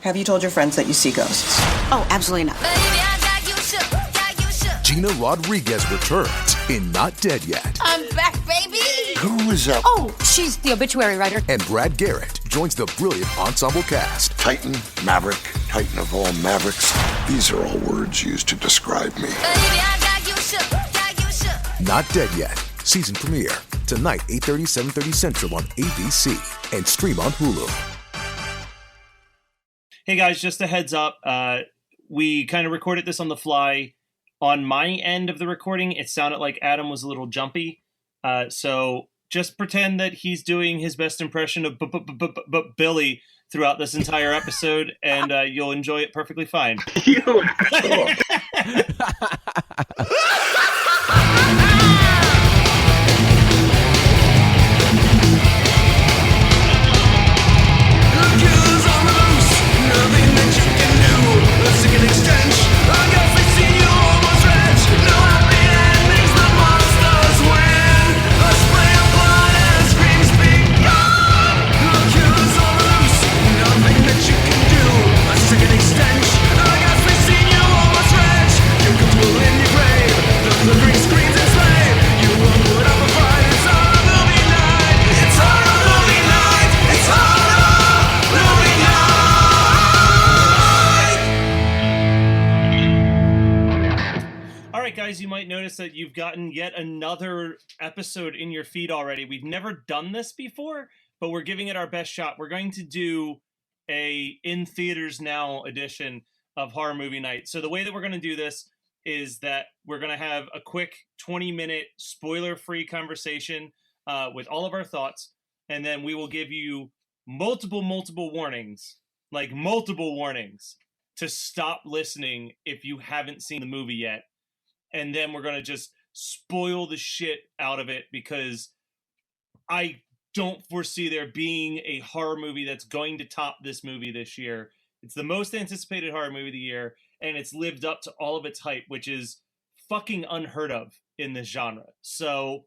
Have you told your friends that you see ghosts? Oh, absolutely not. Gina Rodriguez returns in Not Dead Yet. I'm back, baby! Who is up? Oh, she's the obituary writer. And Brad Garrett joins the brilliant ensemble cast. Titan, Maverick, Titan of all Mavericks. These are all words used to describe me. Not Dead Yet. Season premiere. Tonight, 8:30, 7:30 Central on ABC. And stream on Hulu. Hey guys, just a heads up. We kind of recorded this on the fly. On my end of the recording, it sounded like Adam was a little jumpy. So just pretend that he's doing his best impression of Billy throughout this entire episode, and you'll enjoy it perfectly fine. You might notice that you've gotten yet another episode in your feed already. We've never done this before, but we're giving it our best shot. We're going to do a in theaters now edition of Horror Movie Night. So the way that we're going to do this is that we're going to have a quick 20-minute spoiler-free conversation with all of our thoughts, and then we will give you multiple warnings, like multiple warnings, to stop listening if you haven't seen the movie yet. And then we're going to just spoil the shit out of it because I don't foresee there being a horror movie that's going to top this movie this year. It's the most anticipated horror movie of the year, and it's lived up to all of its hype, which is fucking unheard of in this genre. So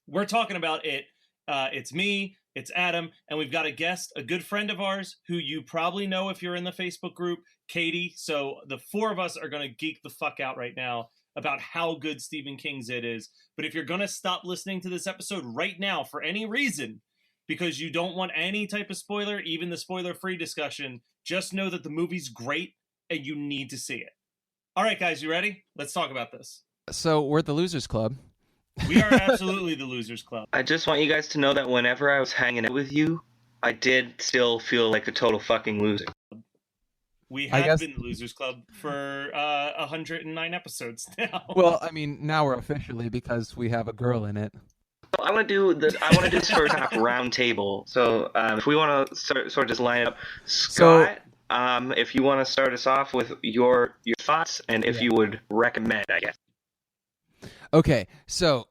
we're talking about it. It's me, it's Adam, and we've got a guest, a good friend of ours who you probably know if you're in the Facebook group, Katie. So the four of us are going to geek the fuck out right now about how good Stephen King's It is. But if you're going to stop listening to this episode right now for any reason, because you don't want any type of spoiler, even the spoiler-free discussion, just know that the movie's great and you need to see it. All right, guys, you ready? Let's talk about this. So we're at the Losers Club. We are absolutely the Losers Club. I just want you guys to know that whenever I was hanging out with you, I did still feel like a total fucking loser. We have been the Losers Club for 109 episodes now. Well, I mean, now we're officially because we have a girl in it. So I want to do this for kind of round table. So if we want to sort of just line it up, Scott, if you want to start us off with your thoughts and if you would recommend, I guess. Okay, so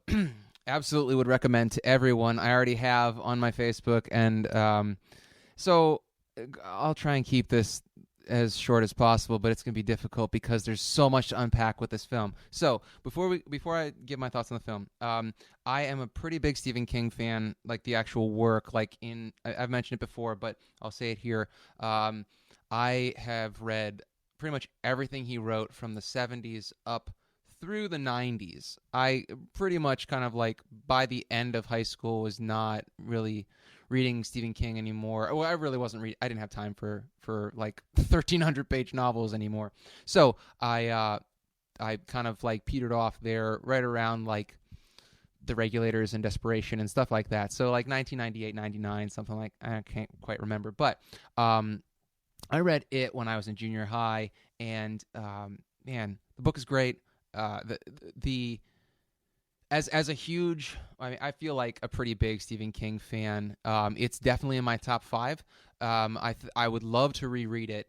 absolutely would recommend to everyone. I already have on my Facebook, and so I'll try and keep this as short as possible, but it's going to be difficult because there's so much to unpack with this film. So before I give my thoughts on the film, I am a pretty big Stephen King fan, like the actual work, I've mentioned it before, but I'll say it here. I have read pretty much everything he wrote from the 70s up through the 90s. I pretty much kind of like by the end of high school was not really reading Stephen King anymore. Well, I really wasn't reading. I didn't have time for like 1,300-page novels anymore. So I kind of like petered off there right around like The Regulators and Desperation and stuff like that. So like 1998, 99, something like, I can't quite remember. But I read it when I was in junior high, and man, the book is great. As a huge, I feel like a pretty big Stephen King fan. It's definitely in my top 5. I would love to reread it,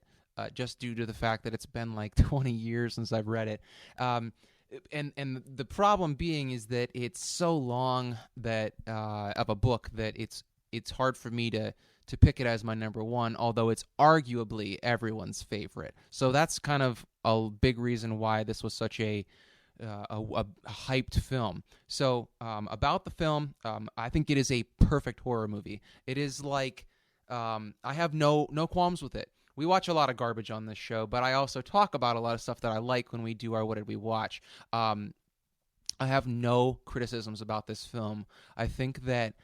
just due to the fact that it's been like 20 years since I've read it. And the problem being is that it's so long that of a book that it's hard for me to pick it as my number one, although it's arguably everyone's favorite. So that's kind of a big reason why this was such a hyped film. So about the film, I think it is a perfect horror movie. It is like I have no qualms with it. we watch a lot of garbage on this show, but I also talk about a lot of stuff that I like when we do our What Did We Watch. I have no criticisms about this film. I think that,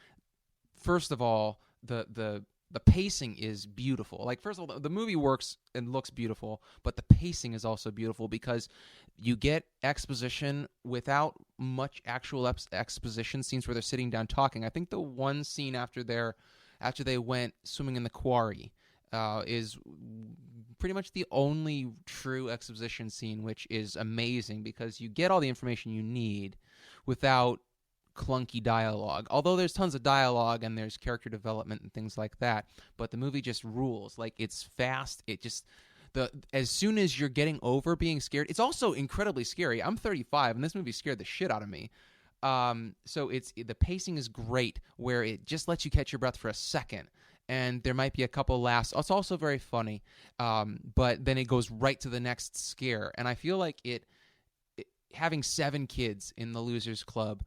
first of all, the pacing is beautiful. Like, first of all, the movie works and looks beautiful, but the pacing is also beautiful because you get exposition without much actual exposition scenes where they're sitting down talking. I think the one scene after they went swimming in the quarry is pretty much the only true exposition scene, which is amazing because you get all the information you need without clunky dialogue. Although there's tons of dialogue and there's character development and things like that, but the movie just rules. Like, it's fast. It just as soon as you're getting over being scared, it's also incredibly scary. I'm 35 and this movie scared the shit out of me. So the pacing is great where it just lets you catch your breath for a second. And there might be a couple laughs. It's also very funny, but then it goes right to the next scare. And I feel like having 7 kids in the Losers Club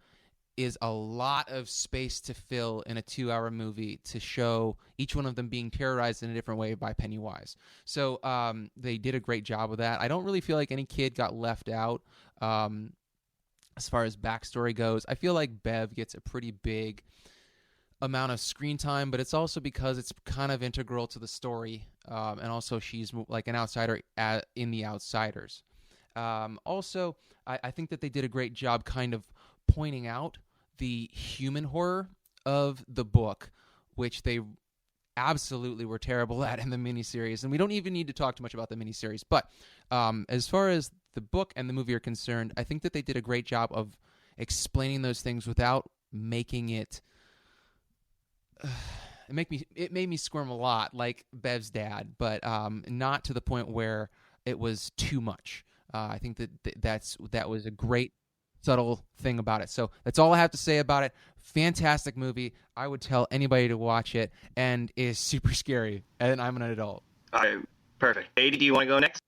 is a lot of space to fill in a 2-hour movie to show each one of them being terrorized in a different way by Pennywise. So they did a great job with that. I don't really feel like any kid got left out as far as backstory goes. I feel like Bev gets a pretty big amount of screen time, but it's also because it's kind of integral to the story, and also she's like an outsider in The Outsiders. Also, I think that they did a great job kind of pointing out the human horror of the book, which they absolutely were terrible at in the miniseries, and we don't even need to talk too much about the miniseries, but as far as the book and the movie are concerned, I think that they did a great job of explaining those things without making it it made me squirm a lot, like Bev's dad, but not to the point where it was too much. I think that was a great subtle thing about it. So that's all I have to say about it. Fantastic movie. I would tell anybody to watch it, and is super scary. And I'm an adult. All right, perfect. Katie, do you want to go next?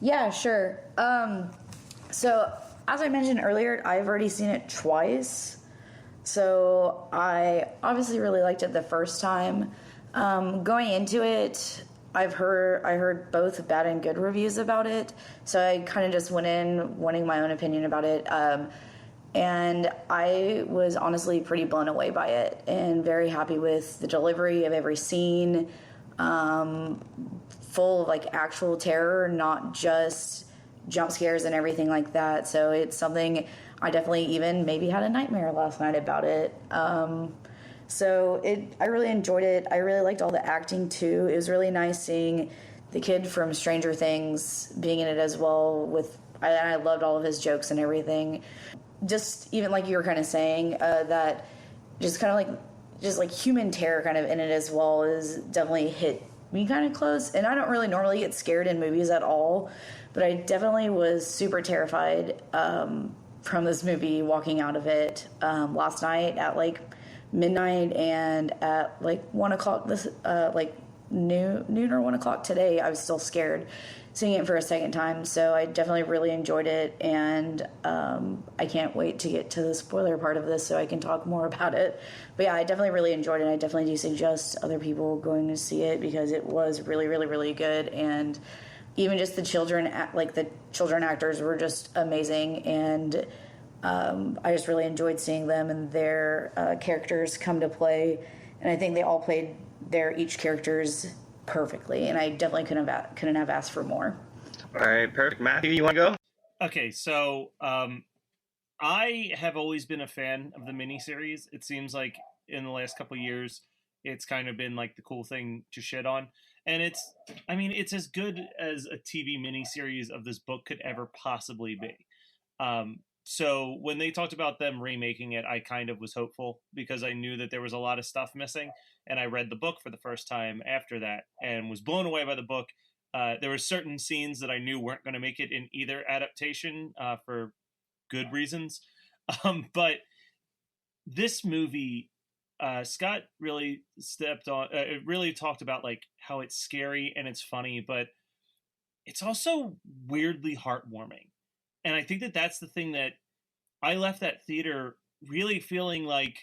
Yeah, sure. So as I mentioned earlier, I've already seen it twice. So I obviously really liked it the first time. Going into it, I heard both bad and good reviews about it. So I kind of just went in wanting my own opinion about it. And I was honestly pretty blown away by it and very happy with the delivery of every scene. Full of like actual terror, not just jump scares and everything like that. So it's something I definitely even maybe had a nightmare last night about it. I really enjoyed it. I really liked all the acting too. It was really nice seeing the kid from Stranger Things being in it as well. I loved all of his jokes and everything. Just even like you were kind of saying, that just kind of like human terror kind of in it as well is definitely hit me kind of close. And I don't really normally get scared in movies at all, but I definitely was super terrified from this movie walking out of it last night at like midnight, and at like 1 o'clock noon or 1 o'clock today, I was still scared seeing it for a second time. So I definitely really enjoyed it, and I can't wait to get to the spoiler part of this so I can talk more about it. But yeah, I definitely really enjoyed it. I definitely do suggest other people going to see it because it was really, really, really good. And even just the children actors were just amazing, and I just really enjoyed seeing them and their characters come to play. And I think they all played their each characters perfectly, and I definitely couldn't have asked for more. All right, perfect. Matthew, you want to go? Okay, so I have always been a fan of the miniseries. It seems like in the last couple of years, it's kind of been like the cool thing to shit on. And it's as good as a TV miniseries of this book could ever possibly be. So when they talked about them remaking it, I kind of was hopeful because I knew that there was a lot of stuff missing. And I read the book for the first time after that and was blown away by the book. There were certain scenes that I knew weren't going to make it in either adaptation for good reasons. But this movie, Scott really really talked about like how it's scary and it's funny, but it's also weirdly heartwarming. And I think that that's the thing that I left that theater really feeling like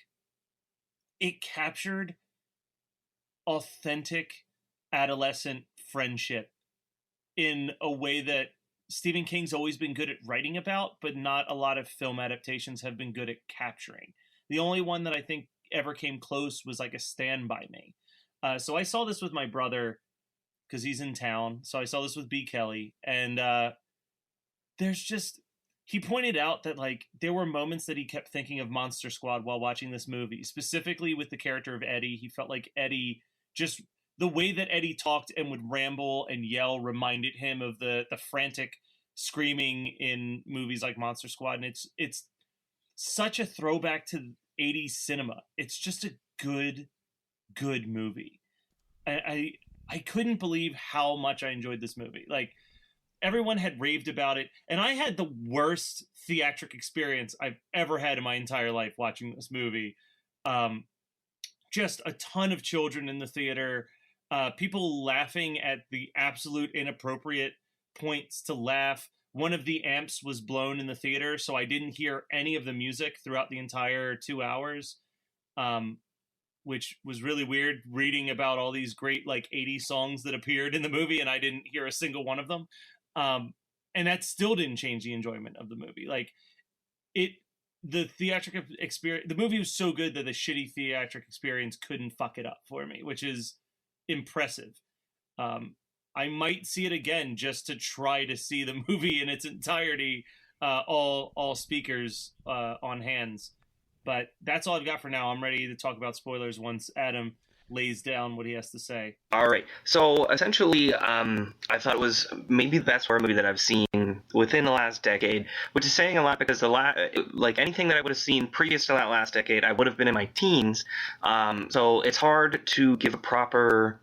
it captured authentic adolescent friendship in a way that Stephen King's always been good at writing about, but not a lot of film adaptations have been good at capturing. The only one that I think ever came close was like A Stand By Me. So I saw this with my brother because he's in town. So I saw this with B. Kelly, and there's just, he pointed out that like there were moments that he kept thinking of Monster Squad while watching this movie, specifically with the character of Eddie. He felt like Eddie, just the way that Eddie talked and would ramble and yell reminded him of the frantic screaming in movies like Monster Squad. And it's such a throwback to 80s cinema. It's just a good movie. I couldn't believe how much I enjoyed this movie. Like, everyone had raved about it, and I had the worst theatric experience I've ever had in my entire life watching this movie. Just a ton of children in the theater, people laughing at the absolute inappropriate points to laugh. One of the amps was blown in the theater, so I didn't hear any of the music throughout the entire 2 hours, which was really weird, reading about all these great like 80 songs that appeared in the movie, and I didn't hear a single one of them. And that still didn't change the enjoyment of the movie. Like, the theatric experience, the movie was so good that the shitty theatric experience couldn't fuck it up for me, which is impressive. I might see it again just to try to see the movie in its entirety, all speakers on hands. But that's all I've got for now. I'm ready to talk about spoilers once Adam lays down what he has to say. All right. So essentially, I thought it was maybe the best horror movie that I've seen within the last decade, which is saying a lot because like anything that I would have seen previous to that last decade, I would have been in my teens. So it's hard to give a proper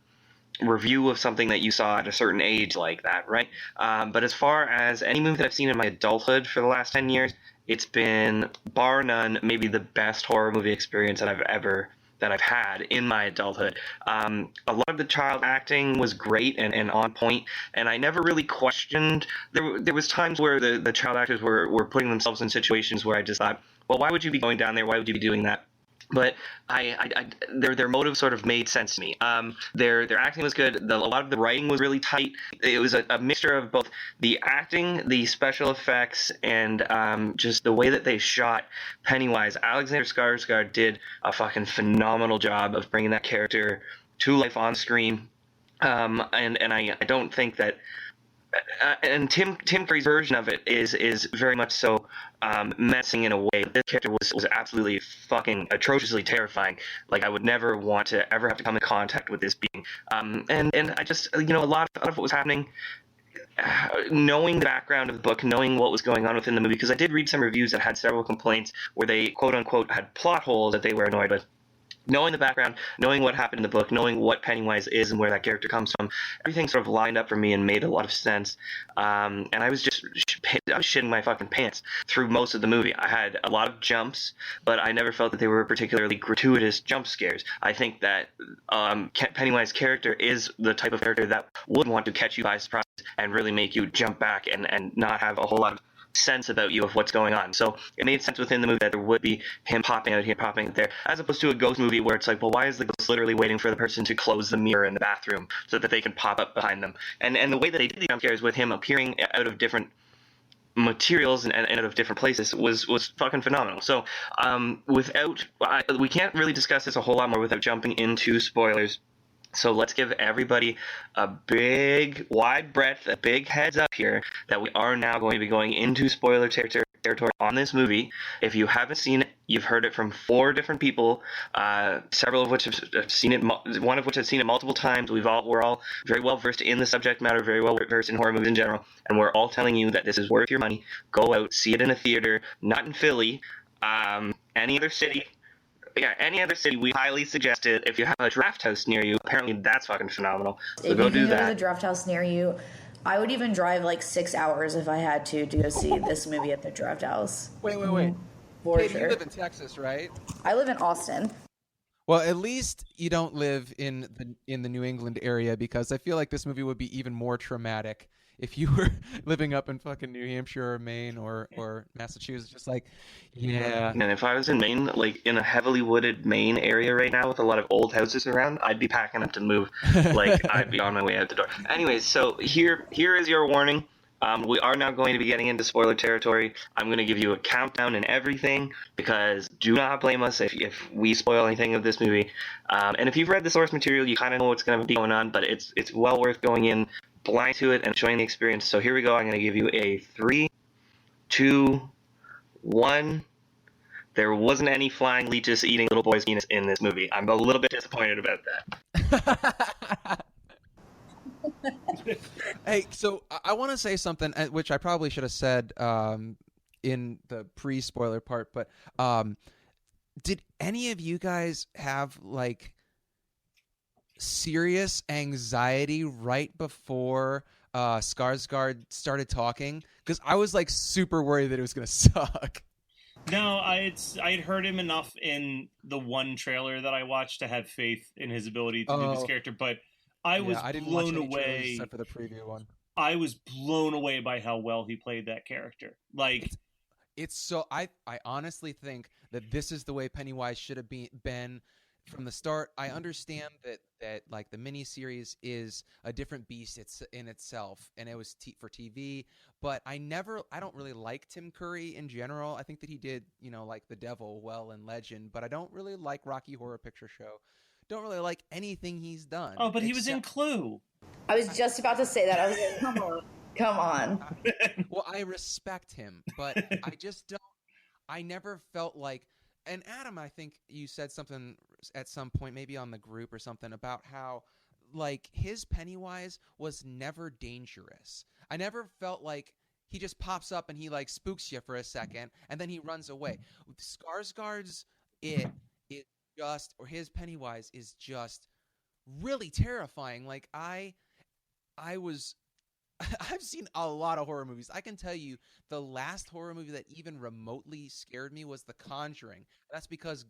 review of something that you saw at a certain age like that, right? But as far as any movie that I've seen in my adulthood for the last 10 years, it's been, bar none, maybe the best horror movie experience that I've had in my adulthood. A lot of the child acting was great and on point, and I never really questioned. There was times where the child actors were putting themselves in situations where I just thought, well, why would you be going down there? Why would you be doing that? But their motive sort of made sense to me. Their acting was good. A lot of the writing was really tight. It was a mixture of both the acting, the special effects, and just the way that they shot Pennywise. Alexander Skarsgård did a fucking phenomenal job of bringing that character to life on screen. And I don't think that. And Tim Curry's version of it is very much so menacing in a way. This character was absolutely fucking atrociously terrifying. Like, I would never want to ever have to come in contact with this being. And I just, a lot of what was happening, knowing the background of the book, knowing what was going on within the movie, because I did read some reviews that had several complaints where they, quote unquote, had plot holes that they were annoyed with. Knowing the background, knowing what happened in the book, knowing what Pennywise is and where that character comes from, everything sort of lined up for me and made a lot of sense. And I was just shitting my fucking pants through most of the movie. I had a lot of jumps, but I never felt that they were particularly gratuitous jump scares. I think that Pennywise's character is the type of character that would want to catch you by surprise and really make you jump back and not have a whole lot of sense about you of what's going on. So it made sense within the movie that there would be him popping out here, popping out there, as opposed to a ghost movie where it's like, well, why is the ghost literally waiting for the person to close the mirror in the bathroom so that they can pop up behind them? And the way that they did the jump scares with him appearing out of different materials and out of different places was fucking phenomenal. So we can't really discuss this a whole lot more without jumping into spoilers. So let's give everybody a big, wide breadth, a big heads up here that we are now going to be going into spoiler territory on this movie. If you haven't seen it, you've heard it from 4 different people, several of which have seen it, one of which has seen it multiple times. We're all very well versed in the subject matter, very well versed in horror movies in general, and we're all telling you that this is worth your money. Go out, see it in a theater, not in Philly, any other city. Yeah, any other city, we highly suggest it. If you have a draft house near you, apparently that's fucking phenomenal. So if go you do can go to that. the draft house near you, I would even drive like 6 hours if I had to go see this movie at the draft house. Wait. For Katie, sure. you live in Texas, right? I live in Austin. Well, at least you don't live in the New England area, because I feel like this movie would be even more traumatic if you were living up in fucking New Hampshire or Maine or Massachusetts. Just like, yeah. And if I was in Maine, like in a heavily wooded Maine area right now with a lot of old houses around, I'd be packing up to move. Like I'd be on my way out the door. Anyways, so here is your warning. We are now going to be getting into spoiler territory. I'm going to give you a countdown and everything, because do not blame us if we spoil anything of this movie. And if you've read the source material, you kind of know what's going to be going on, but it's well worth going in blind to it and enjoying the experience. So here we go. I'm going to give you a 3, 2, 1. There wasn't any flying leeches eating little boys' penis in this movie. I'm a little bit disappointed about that. Hey, so I want to say something, which I probably should have said in the pre-spoiler part, but did any of you guys have like serious anxiety right before Skarsgård started talking? Because I was like super worried that it was gonna suck. No, I'd heard him enough in the one trailer that I watched to have faith in his ability to do this character, but I was blown away except for the preview one. I was blown away by how well he played that character. Like, it's so I honestly think that this is the way Pennywise should have been from the start. I understand that like the miniseries is a different beast in itself, and it was for TV. But I don't really like Tim Curry in general. I think that he did, like the Devil well in Legend, but I don't really like Rocky Horror Picture Show. Don't really like anything he's done. Oh, but he was in Clue. I was just about to say that. I was like, come on. Well, I respect him, but I never felt like, and Adam, I think you said something at some point, maybe on the group or something, about how like his Pennywise was never dangerous. I never felt like he just pops up and he like spooks you for a second and then he runs away. Skarsgård's his Pennywise is just really terrifying. Like I've seen a lot of horror movies. I can tell you the last horror movie that even remotely scared me was The Conjuring. That's because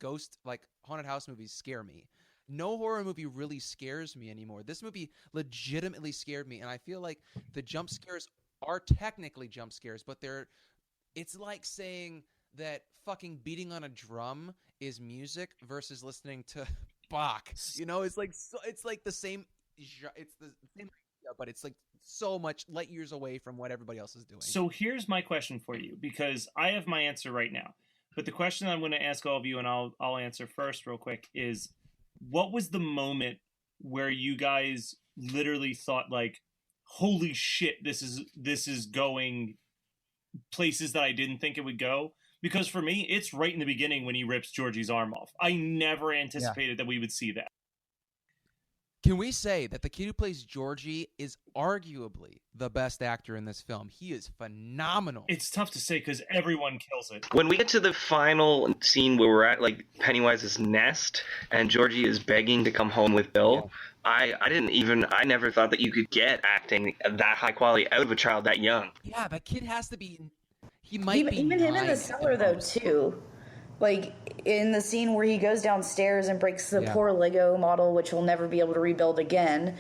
haunted house movies scare me. No horror movie really scares me anymore. This movie legitimately scared me, and I feel like the jump scares are technically jump scares, but it's like saying that fucking beating on a drum is music versus listening to Bach. It's like the same. It's the same idea, but it's like so much light years away from what everybody else is doing. So here's my question for you, because I have my answer right now. But the question I'm going to ask all of you, and I'll answer first real quick, is what was the moment where you guys literally thought like, holy shit, this is going places that I didn't think it would go? Because for me, it's right in the beginning when he rips Georgie's arm off. I never anticipated that we would see that. Can we say that the kid who plays Georgie is arguably the best actor in this film? He is phenomenal. It's tough to say because everyone kills it. When we get to the final scene where we're at like Pennywise's nest and Georgie is begging to come home with Bill, I never thought that you could get acting that high quality out of a child that young. Yeah, that kid has to be. He might be even him in the cellar though too. Like in the scene where he goes downstairs and breaks the poor Lego model, which we'll never be able to rebuild again.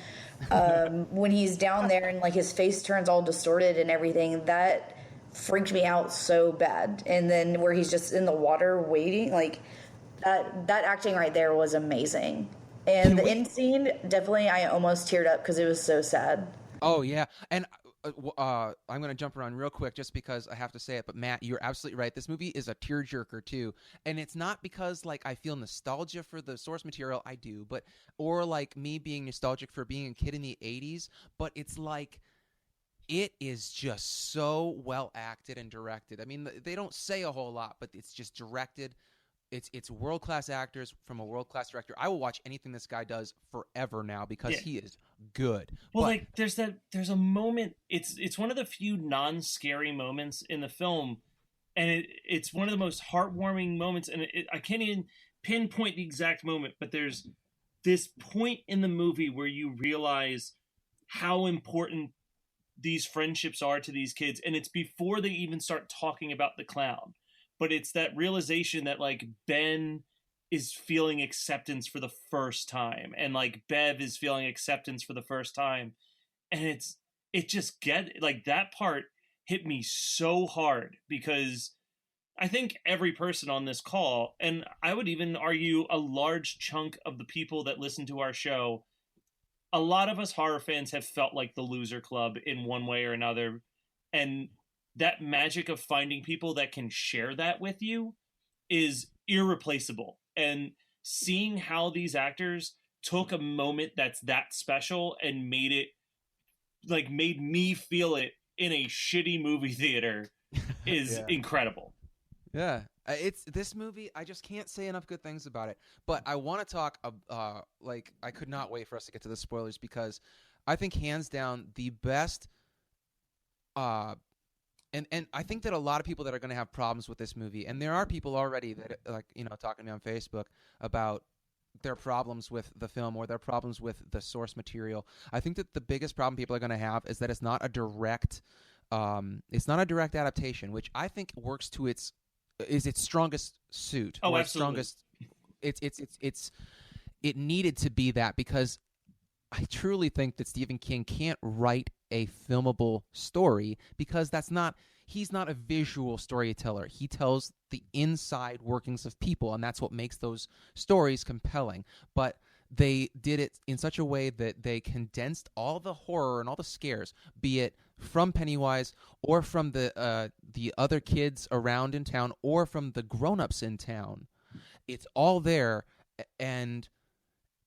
When he's down there and like his face turns all distorted and everything, that freaked me out so bad. And then where he's just in the water waiting, like that acting right there was amazing. And the end scene, definitely, I almost teared up because it was so sad. Oh yeah, and I'm going to jump around real quick just because I have to say it, but Matt, you're absolutely right. This movie is a tearjerker too, and it's not because like I feel nostalgia for the source material, I do, or like me being nostalgic for being a kid in the 80s, but it's like it is just so well acted and directed. I mean, they don't say a whole lot, but it's just directed. It's world-class actors from a world-class director. I will watch anything this guy does forever now because he is good. Well, like there's a moment. It's one of the few non-scary moments in the film, and it's one of the most heartwarming moments. And I can't even pinpoint the exact moment, but there's this point in the movie where you realize how important these friendships are to these kids, and it's before they even start talking about the clown. But it's that realization that like Ben is feeling acceptance for the first time, and like Bev is feeling acceptance for the first time, and it just like that part hit me so hard, because I think every person on this call, and I would even argue a large chunk of the people that listen to our show, a lot of us horror fans have felt like the loser club in one way or another. And that magic of finding people that can share that with you is irreplaceable. And seeing how these actors took a moment that's that special and made me feel it in a shitty movie theater is incredible. Yeah, it's this movie. I just can't say enough good things about it. But I want to talk. I could not wait for us to get to the spoilers, because I think hands down the best. And I think that a lot of people that are going to have problems with this movie, and there are people already that talking to me on Facebook about their problems with the film or their problems with the source material. I think that the biggest problem people are going to have is that it's not a direct adaptation, which I think works to its strongest suit. Oh, absolutely. It needed to be that, because I truly think that Stephen King can't write a filmable story, because he's not a visual storyteller. He tells the inside workings of people, and that's what makes those stories compelling. But they did it in such a way that they condensed all the horror and all the scares, be it from Pennywise or from the other kids around in town or from the grown-ups in town. It's all there, and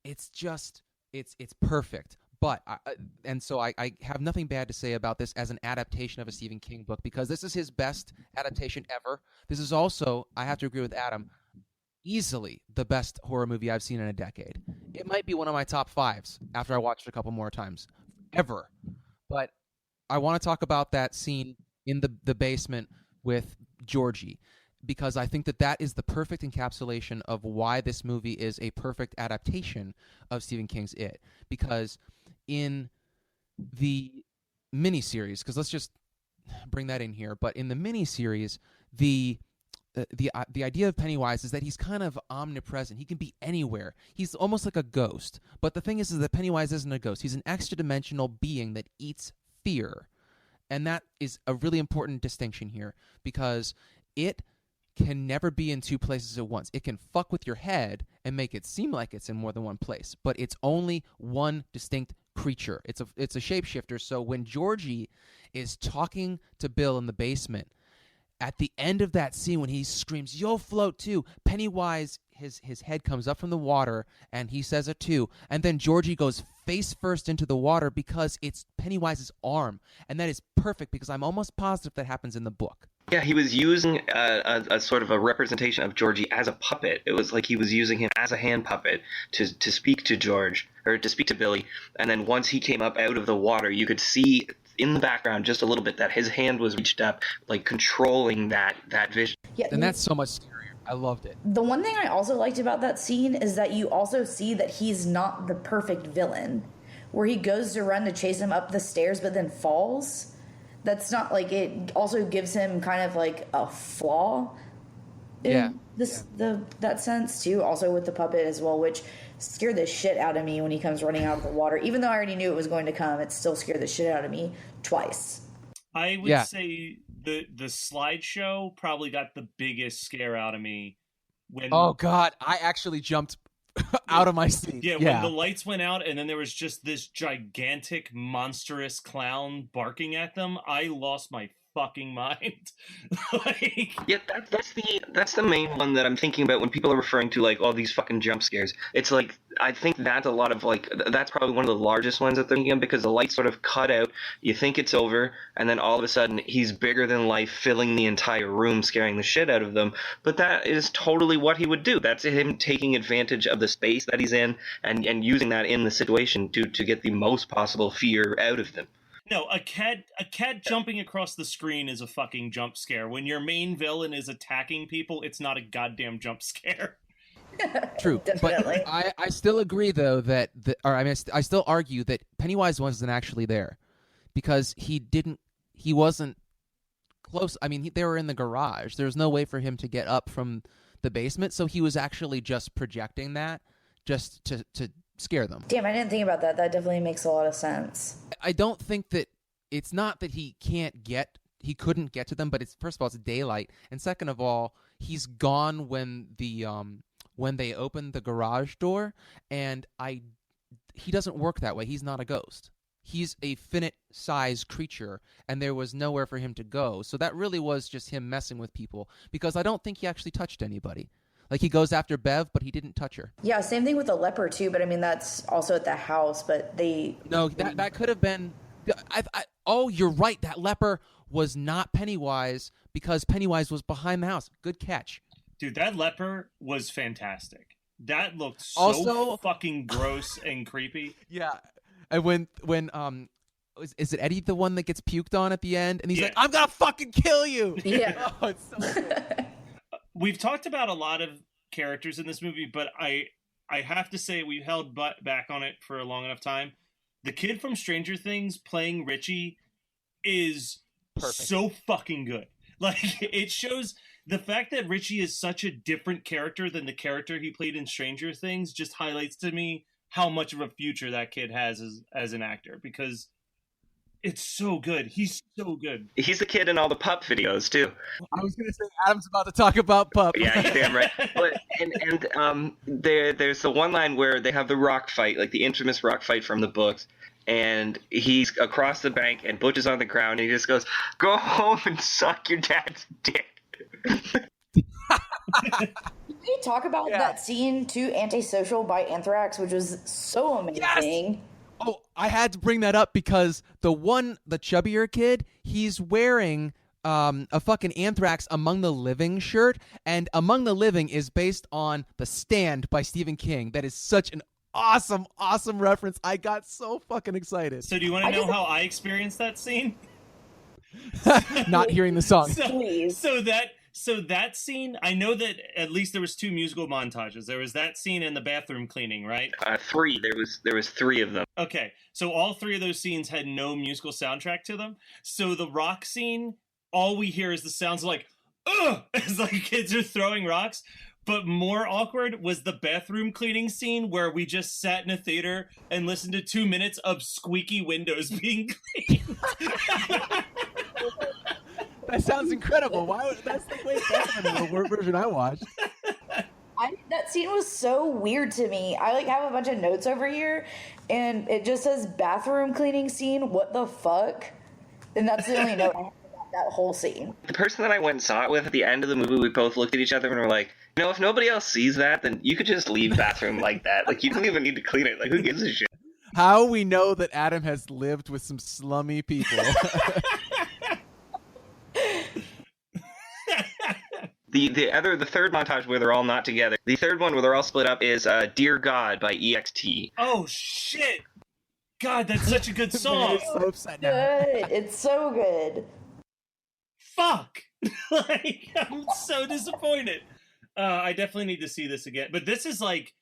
it's just it's perfect. But so I have nothing bad to say about this as an adaptation of a Stephen King book, because this is his best adaptation ever. This is also, I have to agree with Adam, easily the best horror movie I've seen in a decade. It might be one of my top fives after I watched it a couple more times, ever. But I want to talk about that scene in the basement with Georgie, because I think that is the perfect encapsulation of why this movie is a perfect adaptation of Stephen King's It. Because in the miniseries, because let's just bring that in here, but in the miniseries, the idea of Pennywise is that he's kind of omnipresent. He can be anywhere. He's almost like a ghost. But the thing is that Pennywise isn't a ghost. He's an extra-dimensional being that eats fear. And that is a really important distinction here, because it can never be in two places at once. It can fuck with your head and make it seem like it's in more than one place, but it's only one distinct creature. It's a shapeshifter. So when Georgie is talking to Bill in the basement, at the end of that scene when he screams, "You'll float too," Pennywise, his head comes up from the water and he says it too. And then Georgie goes face first into the water because it's Pennywise's arm. And that is perfect, because I'm almost positive that happens in the book. Yeah, he was using a sort of a representation of Georgie as a puppet. It was like he was using him as a hand puppet to speak to George, or to speak to Billy. And then once he came up out of the water, you could see in the background just a little bit that his hand was reached up, like controlling that vision. Yeah, and that's so much scarier. I loved it. The one thing I also liked about that scene is that you also see that he's not the perfect villain, where he goes to run to chase him up the stairs but then falls. That's not like, it also gives him kind of like a flaw in that sense too, also with the puppet as well, which scared the shit out of me when he comes running out of the water. Even though I already knew it was going to come, it still scared the shit out of me twice. I would say the slideshow probably got the biggest scare out of me when Oh god, I actually jumped out of my seat. Yeah, when the lights went out and then there was just this gigantic monstrous clown barking at them, I lost my fucking mind. That's the main one that I'm thinking about when people are referring to like all these fucking jump scares. It's like, I think that's a lot of like, that's probably one of the largest ones that they're thinking of, because the lights sort of cut out, you think it's over, and then all of a sudden he's bigger than life, filling the entire room, scaring the shit out of them. But that is totally what he would do. That's him taking advantage of the space that he's in and using that in the situation to get the most possible fear out of them. No, a cat jumping across the screen is a fucking jump scare. When your main villain is attacking people, it's not a goddamn jump scare. True, but I still agree though that I still argue that Pennywise wasn't actually there, because he wasn't close. I mean, they were in the garage. There's no way for him to get up from the basement, so he was actually just projecting that just to scare them. Damn, I didn't think about that. That definitely makes a lot of sense. I don't think that it's not that he couldn't get to them, but it's, first of all, it's daylight, and second of all, he's gone when they open the garage door, and he doesn't work that way. He's not a ghost. He's a finite-sized creature, and there was nowhere for him to go. So that really was just him messing with people, because I don't think he actually touched anybody. Like, he goes after Bev, but he didn't touch her. Yeah, same thing with the leper, too, but I mean, that's also at the house, but they... No, that could have been... oh, you're right. That leper was not Pennywise, because Pennywise was behind the house. Good catch. Dude, that leper was fantastic. That looked so Also- fucking gross and creepy. Yeah. And when is it Eddie the one that gets puked on at the end? And he's Yeah. like, I'm gonna fucking kill you. Yeah. Oh, it's so good. We've talked about a lot of characters in this movie, but I have to say we held back on it for a long enough time. The kid from Stranger Things playing Richie is Perfect. so fucking good. Like, it shows the fact that Richie is such a different character than the character he played in Stranger Things just highlights to me how much of a future that kid has as an actor, because it's so good. He's so good. He's the kid in all the Pup videos too. I was gonna say Adam's about to talk about Pup. Yeah, you're damn right. But there's the one line where they have the rock fight, like the infamous rock fight from the books, and he's across the bank and Butch is on the ground and he just goes, "Go home and suck your dad's dick." Can we talk about that scene, too, Antisocial by Anthrax, which was so amazing. Yes! Oh, I had to bring that up because the chubbier kid, he's wearing a fucking Anthrax Among the Living shirt, and Among the Living is based on The Stand by Stephen King. That is such an awesome reference. I got so fucking excited. So do you want to know how I experienced that scene? Not hearing the song. So that scene, I know that at least there was 2 musical montages. There was that scene in the bathroom cleaning, right? 3. There was 3 of them. Okay, so all 3 of those scenes had no musical soundtrack to them. So the rock scene, all we hear is the sounds like, ugh, as like kids are throwing rocks. But more awkward was the bathroom cleaning scene where we just sat in a theater and listened to 2 minutes of squeaky windows being cleaned. That sounds incredible. That's the way better than the version I watched. That scene was so weird to me. I have a bunch of notes over here, and it just says bathroom cleaning scene. What the fuck? And that's the only note I have about that whole scene. The person that I went and saw it with at the end of the movie, we both looked at each other and were like, if nobody else sees that, then you could just leave bathroom like that. Like, you don't even need to clean it. Like, who gives a shit? How we know that Adam has lived with some slummy people. The third montage where they're all not together. The third one where they're all split up is "Dear God" by EXT. Oh shit! God, that's such a good song. It's so upset now. Good. It's so good. Fuck! Like, I'm so disappointed. I definitely need to see this again. But this is like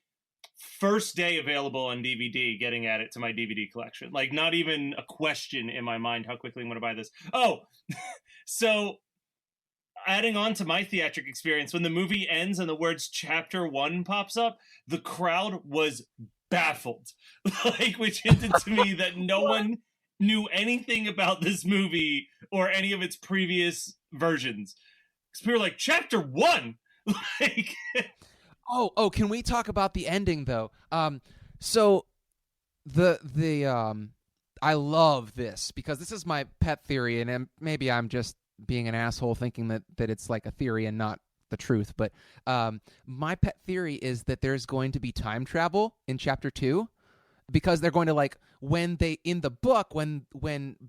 first day available on DVD, getting at it to my DVD collection. Like, not even a question in my mind how quickly I'm going to buy this. Oh, so adding on to my theatric experience, when the movie ends and the words Chapter 1 pops up, the crowd was baffled. Like, which hinted to me that no one knew anything about this movie or any of its previous versions. Because people were like, Chapter 1! Like... Oh, can we talk about the ending though? So I love this because this is my pet theory, and maybe I'm just being an asshole thinking that it's like a theory and not the truth. But my pet theory is that there's going to be time travel in Chapter 2, because they're going to, like, when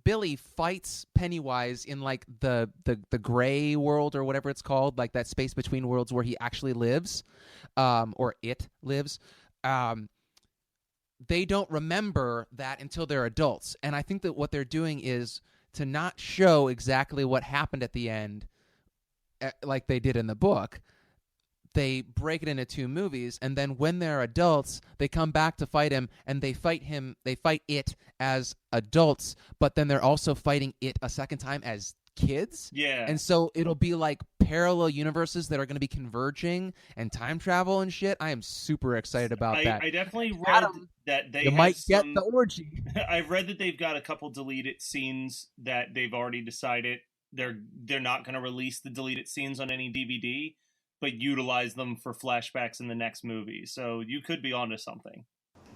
Billy fights Pennywise in like the gray world or whatever it's called, like that space between worlds where he actually lives, or it lives, they don't remember that until they're adults. And I think that what they're doing is to not show exactly what happened at the end, like they did in the book. They break it into 2 movies, and then when they're adults, they come back to fight him, and they fight it as adults, but then they're also fighting it a second time as kids. Yeah. And so it'll be like parallel universes that are going to be converging and time travel and shit. I am super excited about that. I definitely read Adam, that they you have might get some, the orgy. I've read that they've got a couple deleted scenes that they've already decided they're not going to release the deleted scenes on any DVD, but utilize them for flashbacks in the next movie. So you could be onto something.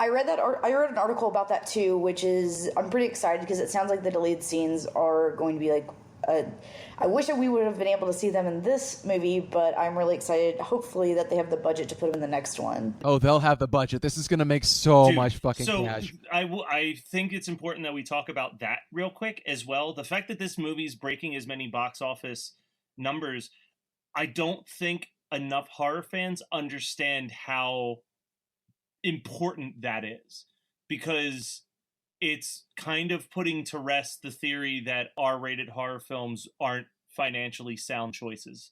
I read an article about that too, which is I'm pretty excited because it sounds like the deleted scenes are going to be like. I wish that we would have been able to see them in this movie, but I'm really excited. Hopefully, that they have the budget to put them in the next one. Oh, they'll have the budget. This is going to make so Dude, much fucking so cash. I think it's important that we talk about that real quick as well. The fact that this movie's breaking as many box office numbers, I don't think enough horror fans understand how important that is, because it's kind of putting to rest the theory that R-rated horror films aren't financially sound choices.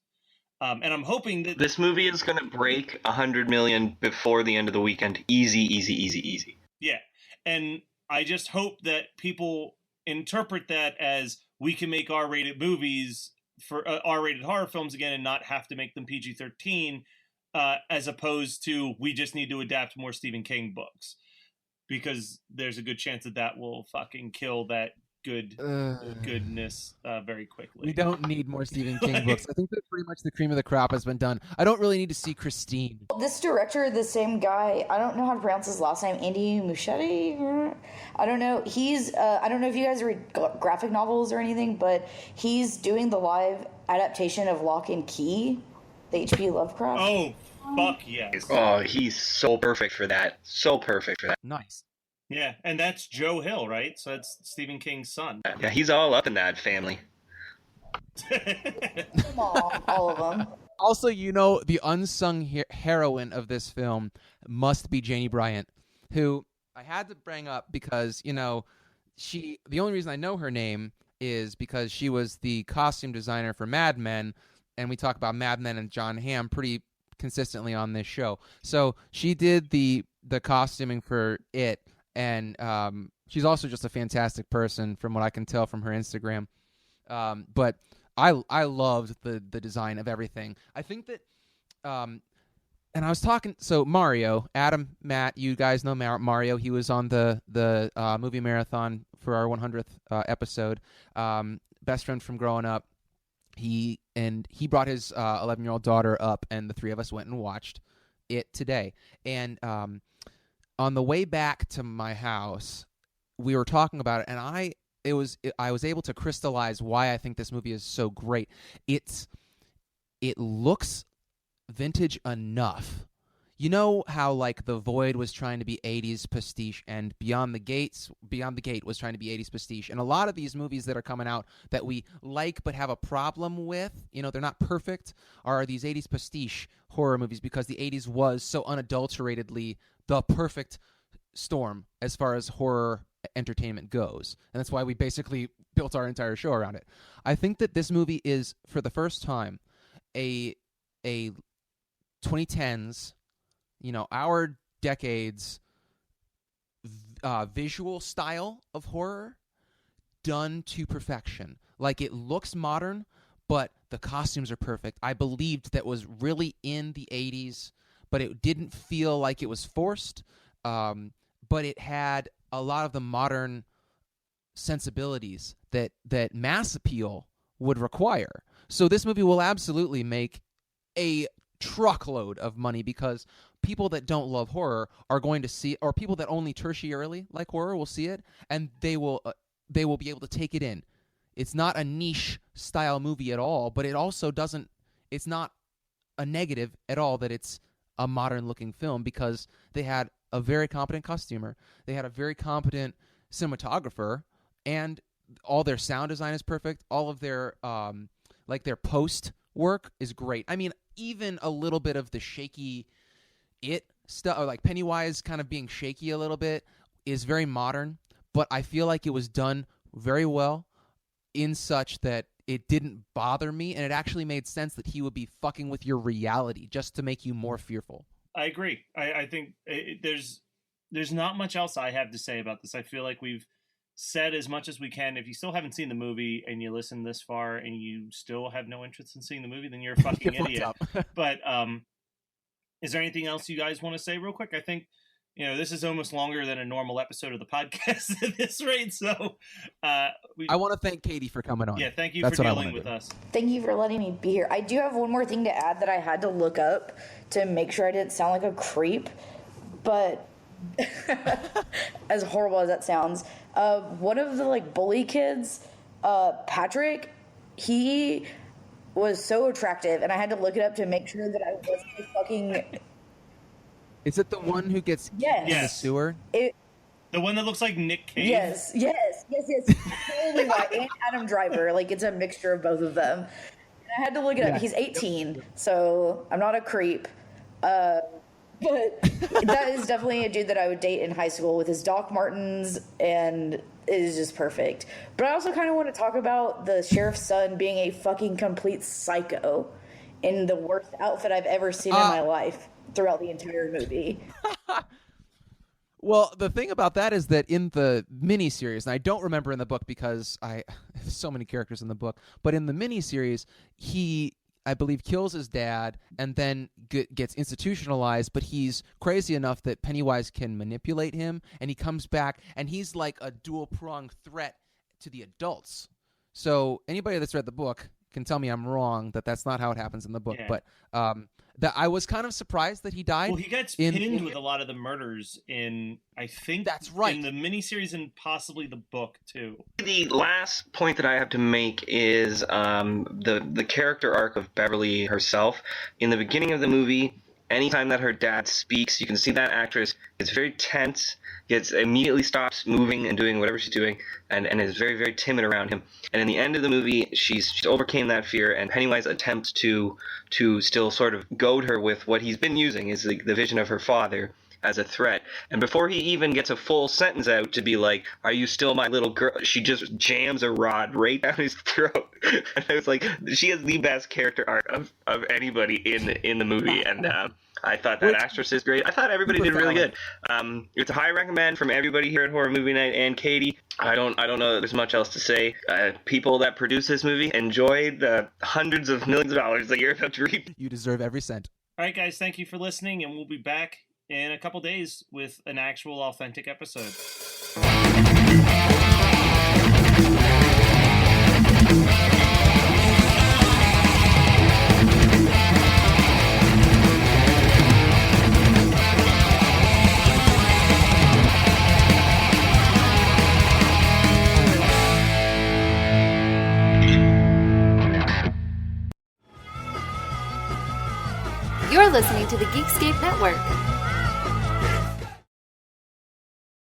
And I'm hoping that This movie is going to break 100 million before the end of the weekend. Easy. yeah. And I just hope that people interpret that as we can make R-rated movies for R-rated horror films again and not have to make them PG-13, as opposed to we just need to adapt more Stephen King books. Because there's a good chance that will fucking kill that goodness very quickly. We don't need more Stephen King books. I think that pretty much the cream of the crop has been done. I don't really need to see Christine. This director, the same guy, I don't know how to pronounce his last name, Andy Muschietti? I don't know. He's, I don't know if you guys read graphic novels or anything, but he's doing the live adaptation of Lock and Key, the H.P. Lovecraft. Oh, fuck yes. Oh, he's so perfect for that. Nice. Yeah, and that's Joe Hill, right? So that's Stephen King's son. Yeah, he's all up in that family. All of them. Also, the unsung heroine of this film must be Janie Bryant, who I had to bring up because, the only reason I know her name is because she was the costume designer for Mad Men, and we talk about Mad Men and John Hamm pretty consistently on this show. So she did the costuming for it, and she's also just a fantastic person from what I can tell from her Instagram. But I loved the design of everything. I think that, and I was talking, so Mario, Adam, Matt, you guys know Mario. He was on the movie marathon for our 100th episode. Best friend from growing up. He brought his 11-year-old daughter up, and the three of us went and watched it today. And on the way back to my house, we were talking about it, and I was able to crystallize why I think this movie is so great. It looks vintage enough. You know how like The Void was trying to be 80s pastiche, and Beyond the Gate was trying to be 80s pastiche, and a lot of these movies that are coming out that we like but have a problem with, they're not perfect, are these 80s pastiche horror movies because the 80s was so unadulteratedly the perfect storm as far as horror entertainment goes, and that's why we basically built our entire show around it. I think that this movie is, for the first time, a 2010s, our decade's visual style of horror done to perfection. Like, it looks modern, but the costumes are perfect. I believed that was really in the 80s, but it didn't feel like it was forced. But it had a lot of the modern sensibilities that mass appeal would require. So this movie will absolutely make a truckload of money because people that don't love horror are going to see, or people that only tertiarily like horror will see it, and they will be able to take it in. It's not a niche style movie at all, but it also it's not a negative at all that it's a modern looking film, because they had a very competent costumer, they had a very competent cinematographer, and all their sound design is perfect. All of their their post work is great. I mean, even a little bit of the shaky stuff, or like Pennywise kind of being shaky a little bit, is very modern, but I feel like it was done very well in such that it didn't bother me, and it actually made sense that he would be fucking with your reality just to make you more fearful. I agree. I think there's not much else I have to say about this. I feel like we've said as much as we can. If you still haven't seen the movie and you listen this far and you still have no interest in seeing the movie, then you're a fucking idiot. But is there anything else you guys want to say real quick? I think, this is almost longer than a normal episode of the podcast at this rate. So I want to thank Katie for coming on. Yeah, thank you That's for what I dealing wanna with do. us. Thank you for letting me be here. I do have one more thing to add that I had to look up to make sure I didn't sound like a creep, but as horrible as that sounds, one of the bully kids, Patrick, he was so attractive, and I had to look it up to make sure that I wasn't a fucking... Is it the one who gets Yes. in the sewer? The one that looks like Nick Cage? Yes. Totally right. And Adam Driver. It's a mixture of both of them. And I had to look it up. He's 18, so I'm not a creep. But that is definitely a dude that I would date in high school with his Doc Martens, and it is just perfect. But I also kind of want to talk about the sheriff's son being a fucking complete psycho in the worst outfit I've ever seen in my life throughout the entire movie. Well, the thing about that is that in the miniseries, and I don't remember in the book because there's so many characters in the book, but in the miniseries, he, I believe, kills his dad and then gets institutionalized, but he's crazy enough that Pennywise can manipulate him, and he comes back, and he's like a dual-pronged threat to the adults. So anybody that's read the book can tell me I'm wrong, that that's not how it happens in the book, but that I was kind of surprised that he died. Well, he gets pinned with a lot of the murders in, I think, that's right, in the miniseries and possibly the book too. The last point that I have to make is the character arc of Beverly herself. In the beginning of the movie, anytime that her dad speaks, you can see that actress is very tense, immediately stops moving and doing whatever she's doing, and is very, very timid around him. And in the end of the movie, she's overcame that fear, and Pennywise attempts to still sort of goad her with what he's been using, is the vision of her father as a threat. And before he even gets a full sentence out to be like, "Are you still my little girl?" she just jams a rod right down his throat. And I was like, she has the best character arc of anybody in the movie, and I thought that actress is great. I thought everybody did really good. It's a high recommend from everybody here at Horror Movie Night and Katie. I don't know that there's much else to say. People that produce this movie, enjoy the hundreds of millions of dollars that you're about to reap. You deserve every cent. All right, guys, thank you for listening, and we'll be back in a couple days with an actual authentic episode. You're listening to the Geekscape Network.